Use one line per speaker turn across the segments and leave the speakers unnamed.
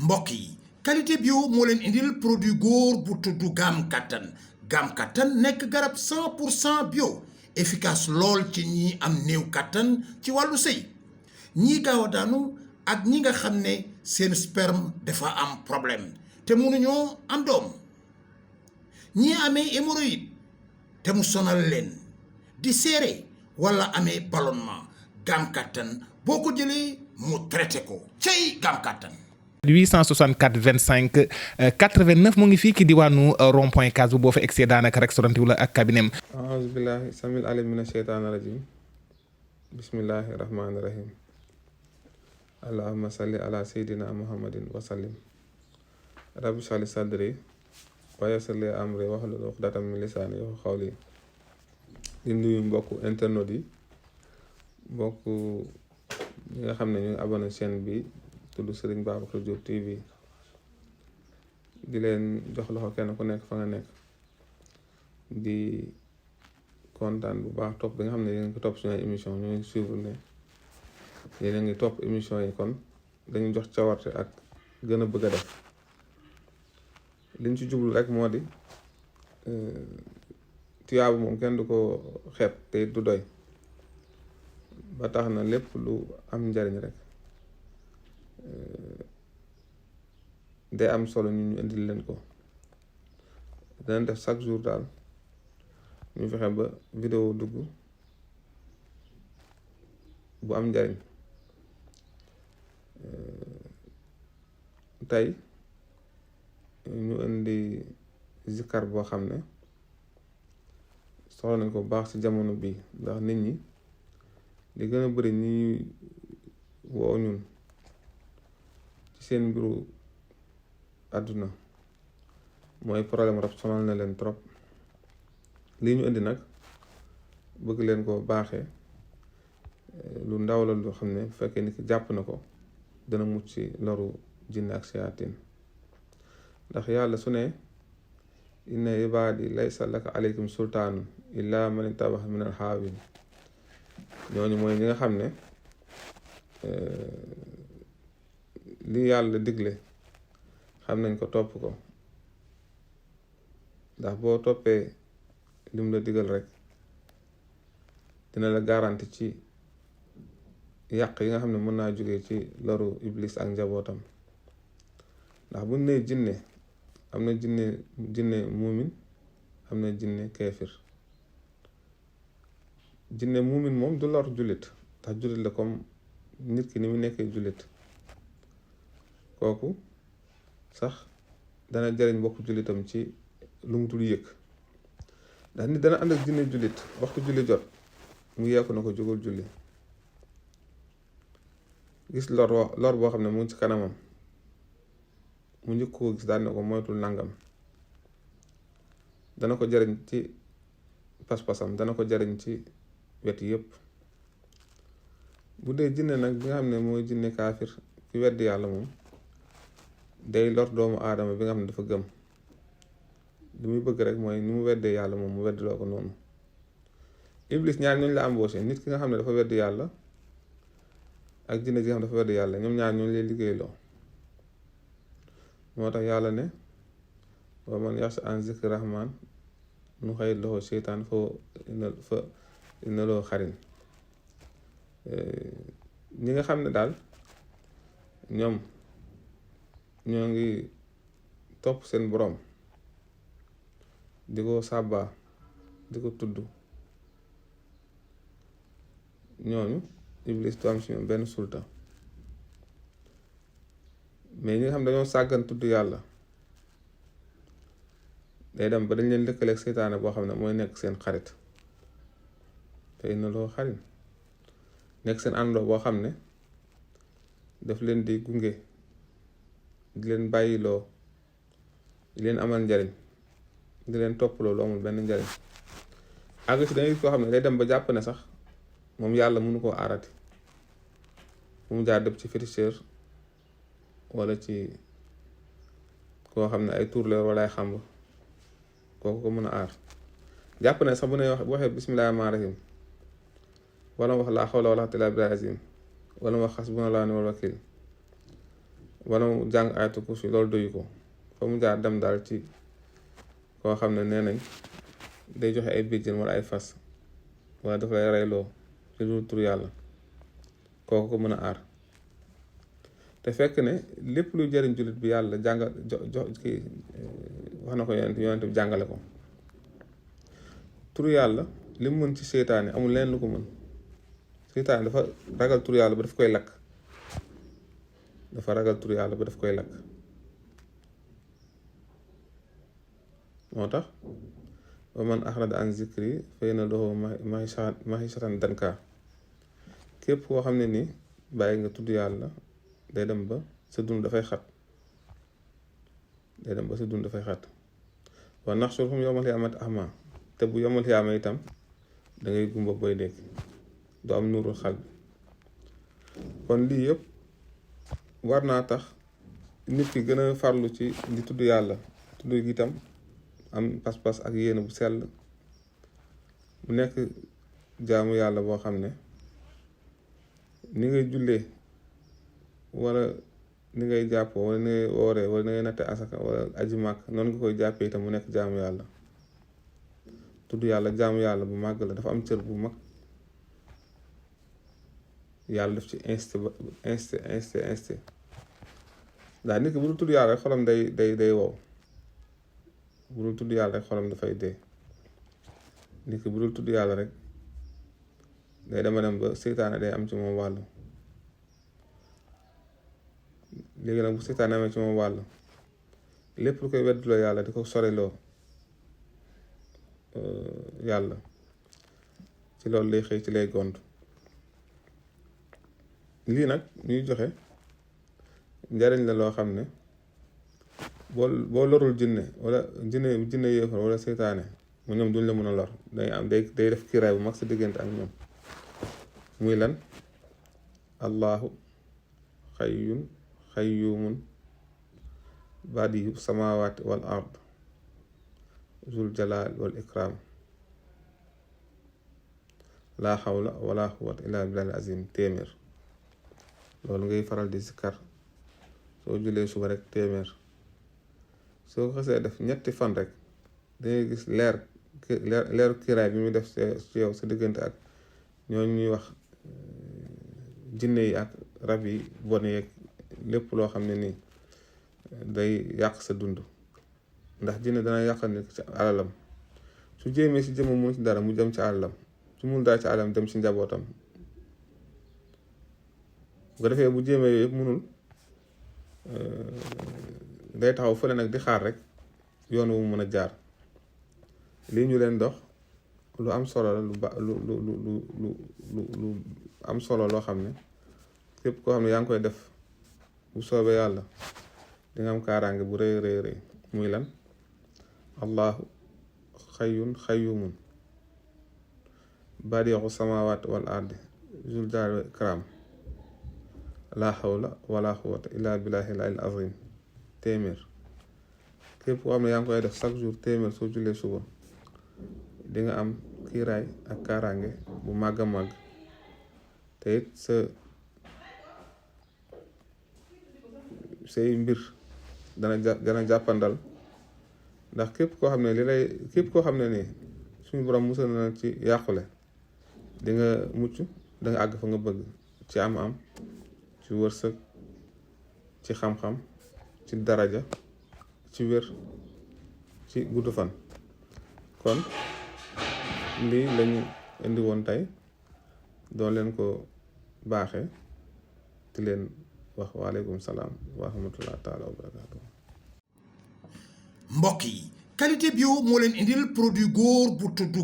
mbokk yi qualité bio moo leen indil produit góor bu tudd Gam Kattan nekk garab 100% bio efficace lool ci ñi am néew kattan ci wàllu sëy ñii gaaw a daanu ak ñi nga xam ne seen sperme dafa am problème te mënuñoo am doom ñii amee hémorroïde te mu sonal leen di seere wala amee ballonnement Gam Kattan boo ko jëlee mu traité ko cey Gam Kattan
864 25 89 mu ngi fii ki diwaanu rond point case bu boo fa egsee daanaka restaurant wala ak cabinet
aouzu billahi samil alim mina sheytaani rajim bismillahi rahmaani rahim allahumma salli ala seydina muhammadin wa sallim rabbi shrah li sadri wa yassir li amri wahlul uqdatam min lisaani yafqahu qawli di nuyu mbokku internet yi mbokku ñi nga xam ne ñu ngi abonné chaîne bi tudd Serigne Babacar Diop TV di leen jox loxo kenn ku nekk fa nga nekk di kontaan bu baax topp bi nga xam ne yéen a ngi topp suñu émission ñoo ngi suivre ne yéen a ngi topp émission yi kon dañu jox cawarte ak gën a bëgg a def liñ ci jublu rek moo di tuyaabu moom kenn du ko xeeb te du doy ba tax na lépp lu am njariñ rek day am solo ñu indil leen ko danañ def chaque jour daal ñu fexe ba vidéo dugg bu am njariñ tey ñu indi zikar boo xam ne soxla nañ ko baax ci jamono bii ndax nit ñi li gën a bari ñi woo ñun ci seen mbiru àdduna mooy problème rab sonal na leen trop lii ñu indi nag bëgg leen ko baaxee lu ndaw la lu xam ne bu fekkee nit ki jàpp na ko dana mucc ci loru jinne ak seyaatin ndax yàlla su ne inna ibaadi laysa laka aleykum sultaanun illa man ittaba'a min al-haawin ñooñu mooy ñi nga xam ne li yàlla digle xam nañ ko topp ko ndax boo toppee lim la digal rek dina la garanti ci yàq yi nga xam ne mën naa jóge ci loru iblis ak njabootam ndax bu nee jinne am na jinne muumin am na jinne keefir jinne muumin moom du lor jullit ndax jullit la comme nit ki ni mu nekkee jullit kooku sax dana jariñ mbokk jullitam ci lu mu dul yëg ndax nit dana ànd ak jinne jullit waxtu julli jot mu yeeku na ko jógal julli gis lor boo xam ne mu ngi ci kanamam mu njëkk ko gis daal ne ko moytul nangam dana ko jariñ ci pas-pasam dana ko jariñ ci wet yépp bu dee jinne nag bi nga xam ne mooy jinne kaafir ki weddi yàlla moom day lor doomu aadama bi nga xam ne dafa gëm li muy bëgg rek mooy ni mu weddee yàlla moom mu weddi loo ko noonu iblis ñaar ñooñu la embauché nit ki nga xam ne dafa weddi yàlla ak jinne ji nga xam ne dafa weddi yàlla ñoom ñaar ñooñu lay liggéeyloo moo tax yàlla ne wa man yaxsha an zikri rahman nu xëy loxo seytaan fa inna loo xarin ñi nga xam ne daal ñoom ñoo ngi topp seen boroom di ko sàbbaa di ko tudd ñooñu iblis du am si ñoom benn sulta mais ñi nga xam dañoo sàggan tudd yàlla day dem ba dañ leen lëkkaleeg seytaane boo xam ne mooy nekk seen xarit te inna loo xarin nekk seen àndoo boo xam ne daf leen di gunge di leen bàyyiloo di leen amal njariñ di leen toppaloo lu amul benn njariñ àgg si dangay gis koo xam ne day dem ba jàpp ne sax moom yàlla mënu koo aarati fu mu jaar dëpp ci féticheur wala ci koo xam ne ay turleer wala ay xamb kooku ko mën a aar jàpp ne sax bu ne waxee bismillaahi rahmaani rahiim wala wax laa xawla wala quwwata illaa billaahi aziim wala wax xasbunallaahu wa ni'mal wakiil wala mu jàng ayatul kursi loolu doyu ko fa mu jaar dem daal ci koo xam ne nee nañ day joxe ay béjjën wala ay fas wala dafa lay reyloo ci lu tur yàlla kooku ko mën a aar te fekk ne lépp luy jëriñ jullit bi yàlla jàngal kii wax na ko yonent bi jàngale ko tur yàlla li mu mën ci seytaane amul leen lu ko mën seytaane dafa ragal tur yàlla ba daf koy lakk moo tax wa man axrada an zikri fa inna lahu mahishatan danka képp koo xam ne ni bàyyi nga tudd yàlla day dem ba sa dund dafay xat wa naxshurhum yawmal qiyaamati ahma te bu yawmal qiyaama itam dangay gumba booy dégg du am nuurul xal bi kon lii yëpp war naa tax nit ki gën a farlu ci di tudd yàlla tudd gi itam am pas-pas ak yéene bu sell mu nekk jaamu yàlla boo xam ne ni ngay jullee wala ni ngay jàppoo wala ni ngay wooree wala ni ngay natte asaka wala aji màkk noonu nga koy jàppee itam mu nekk jaamu yàlla tudd yàlla jaamu yàlla bu màgg la dafa am cër bu mag yàlla daf ci insté ndax nit ki bu dul tudd yàlla rek xolam day wow bu dul tudd yàlla rek xolam dafay dee nit ki bu dul tudd yàlla rek day dem ba seytaane day am ci moom wàll léegi nag bu seytaane amee ci moom wàll lépp lu koy wedduloo yàlla di ko soreloo yàlla ci loolu lay xëy ci lay gont lii nag ñuy joxe njariñ la loo xam ne boo lorul jinne wala jinne yéefar wala seytaane mu ñoom duñ la mën a lor day def kiiraay bu mag sa diggante ak ñoom muy lan allahu xayyun xayyumun badiyu samawati wal ard zul jalal wal ikram laa xawla wala quwwata illa billahi azim téeméer loolu ngay faral di sikkar soo julee suba rek téeméer soo ko xasee def ñetti fan rek dangay gis leeru kiiraay bi muy def ci yow sa diggante ak ñooñu ñuy wax jinne yi ak rab yi bon yeeg lépp loo xam ne nii day yàq sa dund ndax jinne dana yàqal nit ci alalam su jéemee si jëmm mun ci dara mu jëm ci alalam su mun dara ci alalam dem ci njabootam bu ko defee bu jéemee yooyu yëpp munul day taxaw fële nag di xaar rek yoon wu mu mën a jaar lii ñu leen dox lu am solo la lu am solo loo xam ne képp koo xam ne yaa ngi koy def bu soobee yàlla di nga am kaaraange bu rëy rëy muy lan allahu xayyun xayyumun badiixu samawati wal ardi zul jalali wal ikram laa xawla wala quwwata illa billahi al azim téeméer képp koo xam ne yaa ngi koy def chaque jour téeméer soo jullee suba di nga am kiiraay ak kaaraange bu màgg a màgg te it say mbir dana jàppandal ndax képp koo xam ne nii suñu borom musal na ci yàqule di nga mucc da nga àgg fa nga bëgg ci am ci wërsëg ci xam-xam ci daraja ci wér ci gudd fan kon lii lañu indi woon tey doon leen ko baaxee di leen wax waaleykum salaam wa rahmatullah taala wa barakaatu.
mbokk yi qualité bio moo leen indil produit góor bu tudd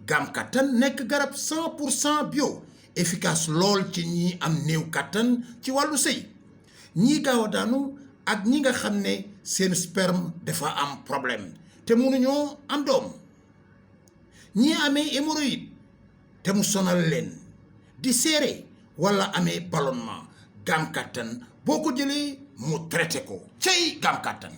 Gam Kattan nekk garab 100% bio efficace lool ci ñi am néew kattan ci wàllu sëy ñii gaaw a daanu ak ñi nga xam ne seen sperme dafa am problème te mënuñoo am doom ñii amee hémorroïde te mu sonal leen di seere wala amee ballonnement Gam Kattan boo ko jëlee mu traité ko cey Gam Kattan